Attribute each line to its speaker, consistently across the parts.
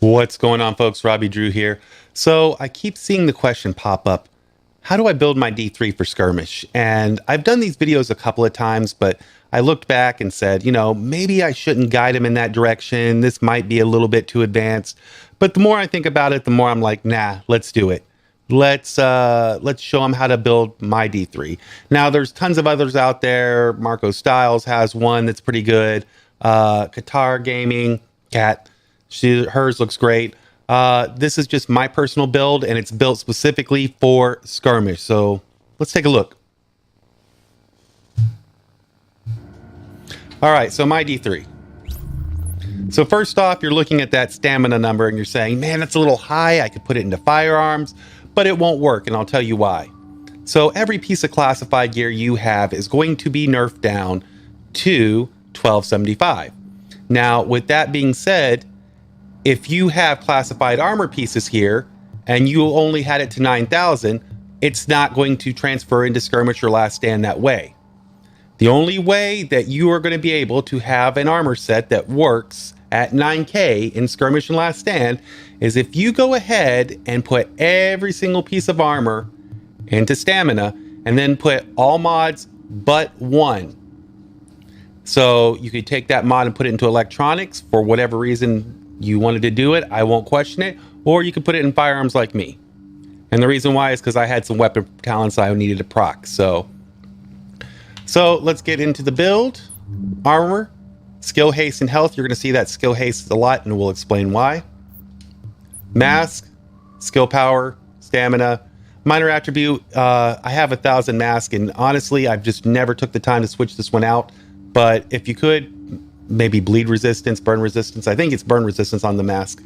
Speaker 1: What's going on, folks? Robbydrew here. So I keep seeing the question pop up, how do I build my D3 for Skirmish? And I've done these videos a couple of times, but I looked back and said, maybe I shouldn't guide him in that direction. This might be a little bit too advanced. But the more I think about it, the more I'm like, nah, let's do it. Let's show him how to build my D3. Now, there's tons of others out there. Marco Styles has one that's pretty good. Qatar Gaming, Cat. Hers looks great. This is just my personal build, and it's built specifically for Skirmish. So let's take a look. All right, so my D3. So first off, you're looking at that stamina number and you're saying, man, that's a little high. I could put it into firearms, but it won't work, and I'll tell you why. So every piece of classified gear you have is going to be nerfed down to 1275. Now, with that being said, if you have classified armor pieces here and you only had it to 9,000, it's not going to transfer into Skirmish or Last Stand that way. The only way that you are going to be able to have an armor set that works at 9K in Skirmish and Last Stand is if you go ahead and put every single piece of armor into stamina and then put all mods but one. So you could take that mod and put it into electronics for whatever reason you wanted to do it. I won't question it. Or you could put it in firearms like me. And the reason why is because I had some weapon talents I needed to proc. So let's get into the build. Armor, skill, haste, and health. You're going to see that skill haste a lot, and we'll explain why. Mask, skill power, stamina. Minor attribute, I have 1,000 mask, and honestly, I've just never took the time to switch this one out. But if you could, maybe bleed resistance, burn resistance. I think it's burn resistance on the mask.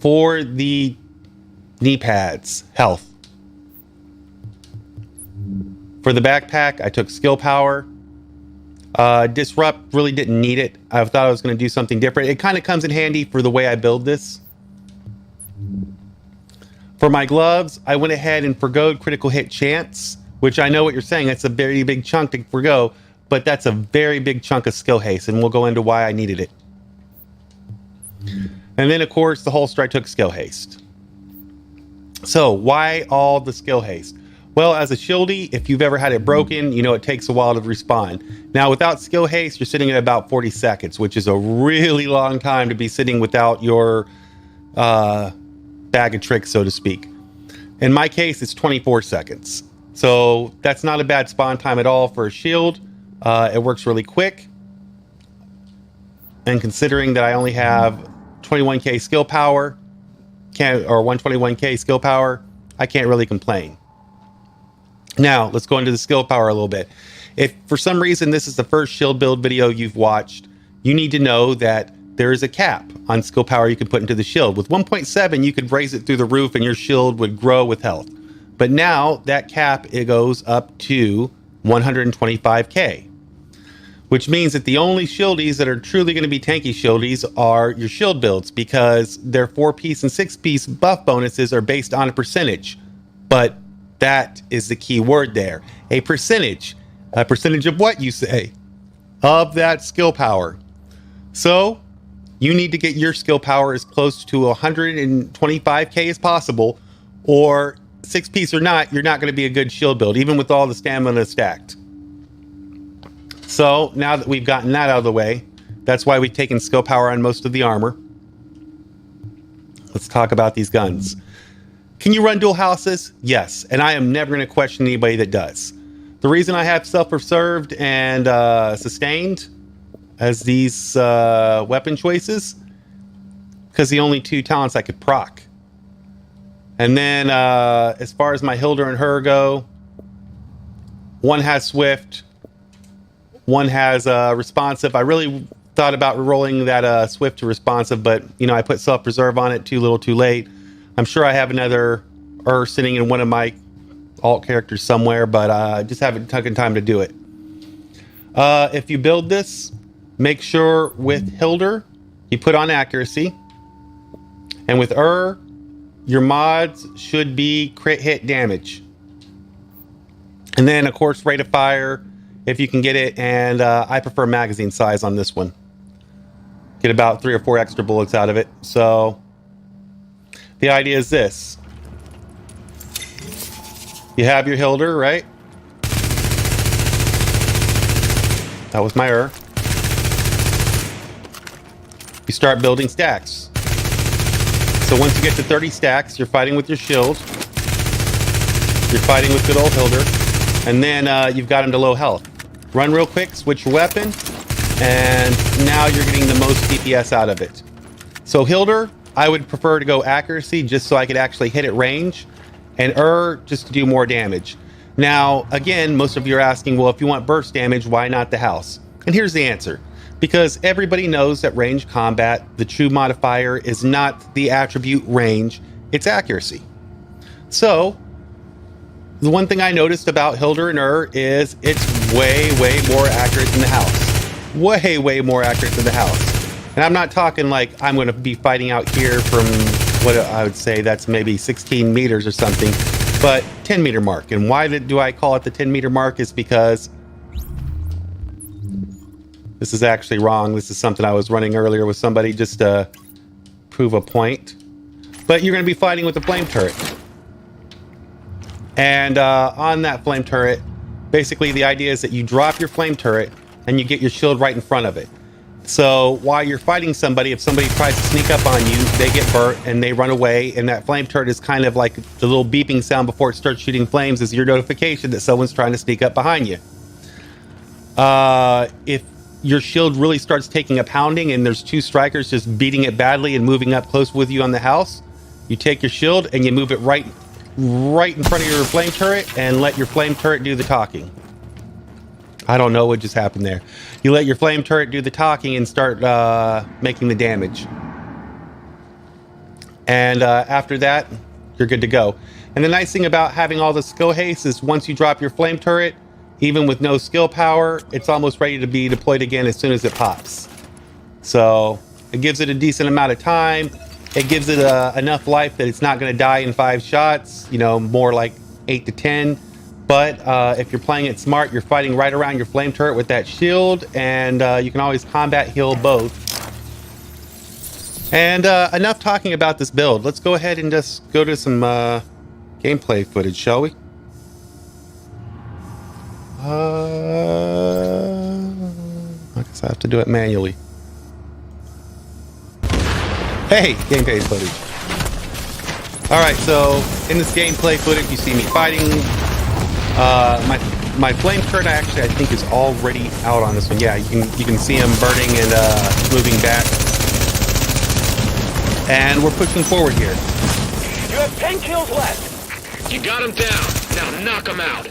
Speaker 1: For the knee pads, health. For the backpack, I took skill power. Disrupt, really didn't need it. I thought I was going to do something different. It kind of comes in handy for the way I build this. For my gloves, I went ahead and forgoed critical hit chance, which I know what you're saying. That's a very big chunk to forgo. But that's a very big chunk of skill haste, and we'll go into why I needed it. And then, of course, the holster, I took skill haste. So why all the skill haste? Well, as a shieldy, if you've ever had it broken, you know it takes a while to respawn. Now, without skill haste, you're sitting at about 40 seconds, which is a really long time to be sitting without your bag of tricks, so to speak. In my case, it's 24 seconds. So that's not a bad spawn time at all for a shield. It works really quick. And considering that I only have 21k skill power, or 121k skill power, I can't really complain. Now, let's go into the skill power a little bit. If for some reason this is the first shield build video you've watched, you need to know that there is a cap on skill power you can put into the shield. With 1.7, you could raise it through the roof and your shield would grow with health. But now that cap, it goes up to 125k. Which means that the only shieldies that are truly going to be tanky shieldies are your shield builds, because their 4-piece and 6-piece buff bonuses are based on a percentage. But that is the key word there. A percentage. A percentage of what, you say? Of that skill power. So you need to get your skill power as close to 125k as possible, or 6-piece or not, you're not going to be a good shield build, even with all the stamina stacked. So now that we've gotten that out of the way, that's why we've taken skill power on most of the armor. Let's talk about these guns. Can you run dual houses? Yes, and I am never going to question anybody that does. The reason I have self-preserved and sustained as these weapon choices, because the only two talents I could proc. And then as far as my Hilder and her go, one has Swift, one has responsive. I really thought about rolling that Swift to responsive, but I put self-preserve on it too little too late. I'm sure I have another sitting in one of my alt characters somewhere, but I just haven't taken time to do it. If you build this, make sure with Hilder, you put on accuracy. And with your mods should be crit hit damage. And then, of course, rate of fire, if you can get it. And I prefer magazine size on this one. Get about 3 or 4 extra bullets out of it. So the idea is this. You have your Hilder, right? That was my You start building stacks. So once you get to 30 stacks, you're fighting with your shield. You're fighting with good old Hilder. And then you've got him to low health. Run real quick, switch your weapon, and now you're getting the most DPS out of it. So Hilder, I would prefer to go accuracy just so I could actually hit at range, and just to do more damage. Now, again, most of you are asking, well, if you want burst damage, why not the house? And here's the answer. Because everybody knows that range combat, the true modifier is not the attribute range, it's accuracy. So, the one thing I noticed about Hilder and is it's way, way more accurate than the house. Way more accurate than the house. And I'm not talking like I'm going to be fighting out here from what I would say that's maybe 16 meters or something, but 10 meter mark. And why do I call it the 10 meter mark is because this is actually wrong. This is something I was running earlier with somebody just to prove a point. But you're going to be fighting with the flame turret. And on that flame turret, basically the idea is that you drop your flame turret and you get your shield right in front of it. So while you're fighting somebody, if somebody tries to sneak up on you, they get burnt and they run away. And that flame turret is kind of like the little beeping sound before it starts shooting flames is your notification that someone's trying to sneak up behind you. If your shield really starts taking a pounding and there's 2 strikers just beating it badly and moving up close with you on the house, you take your shield and you move it right in front of your flame turret and let your flame turret do the talking. I don't know what just happened there. You let your flame turret do the talking and start making the damage. And after that, you're good to go. And the nice thing about having all the skill haste is once you drop your flame turret, even with no skill power, it's almost ready to be deployed again as soon as it pops. So it gives it a decent amount of time. It gives it enough life that it's not going to die in 5 shots, you know, more like 8 to 10. But if you're playing it smart, you're fighting right around your flame turret with that shield, and you can always combat heal both. And enough talking about this build. Let's go ahead and just go to some gameplay footage, shall we? I guess I have to do it manually. Hey, gameplay footage. Alright, so in this gameplay footage, you see me fighting. My flame turret I think is already out on this one. Yeah, you can see him burning and moving back. And we're pushing forward here.
Speaker 2: You have 10 kills left. You got him down. Now knock him out.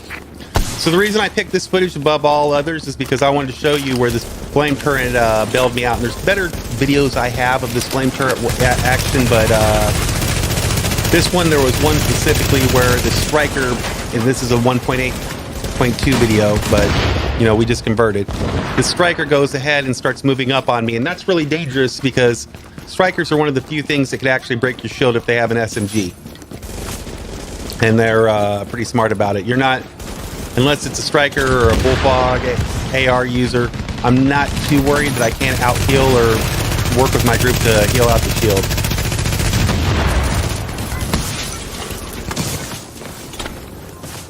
Speaker 1: So the reason I picked this footage above all others is because I wanted to show you where this flame turret bailed me out. And there's better videos I have of this flame turret action, but this one, there was one specifically where the striker, and this is a 1.8.2 video, but you know, we just converted. The striker goes ahead and starts moving up on me, and that's really dangerous because strikers are one of the few things that could actually break your shield if they have an SMG. And they're pretty smart about it. You're not, unless it's a striker or a bullfog AR user, I'm not too worried that I can't out-heal or work with my group to heal out the shield.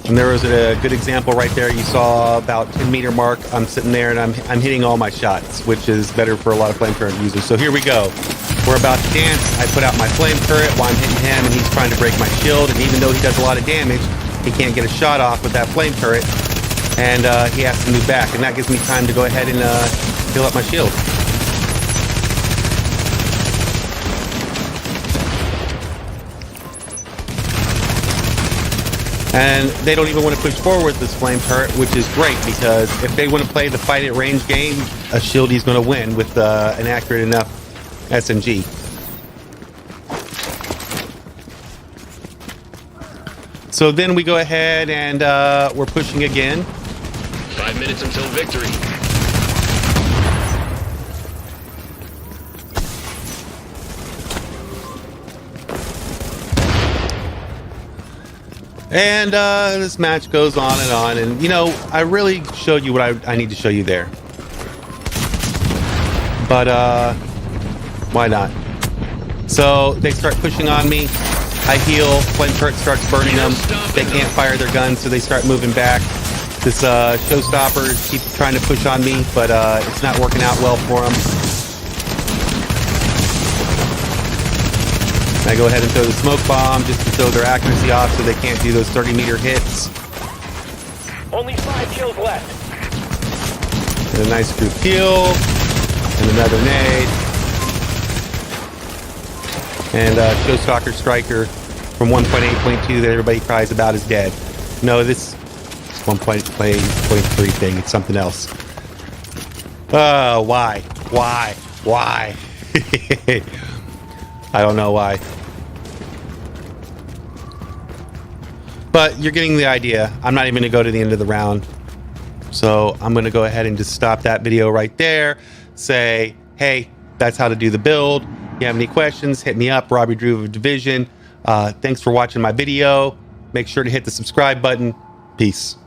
Speaker 1: And there was a good example right there. You saw about 10 meter mark. I'm sitting there and I'm hitting all my shots, which is better for a lot of flame turret users. So here we go. We're about to dance. I put out my flame turret while I'm hitting him, and he's trying to break my shield. And even though he does a lot of damage, he can't get a shot off with that flame turret, and he has to move back. And that gives me time to go ahead and heal up my shield. And they don't even want to push forward this flame turret, which is great, because if they want to play the fight at range game, a shieldy's going to win with an accurate enough SMG. So then we go ahead and we're pushing again.
Speaker 2: 5 minutes until victory.
Speaker 1: And this match goes on, and you know, I really showed you what I need to show you there. But Why not? So they start pushing on me. I heal. Flame turret starts burning them. They can't fire their guns, so they start moving back. This showstopper keeps trying to push on me, but it's not working out well for them. I go ahead and throw the smoke bomb just to throw their accuracy off so they can't do those 30-meter hits.
Speaker 2: Only 5 kills left.
Speaker 1: And a nice group heal. And another nade. And Showstalker Striker from 1.8.2 that everybody cries about is dead. No, this 1.8.3 thing. It's something else. Why? Why? Why? I don't know why. But you're getting the idea. I'm not even going to go to the end of the round. So I'm going to go ahead and just stop that video right there. Say, hey, that's how to do the build. If you have any questions, hit me up, Robbydrew of Division. Thanks for watching my video. Make sure to hit the subscribe button. Peace.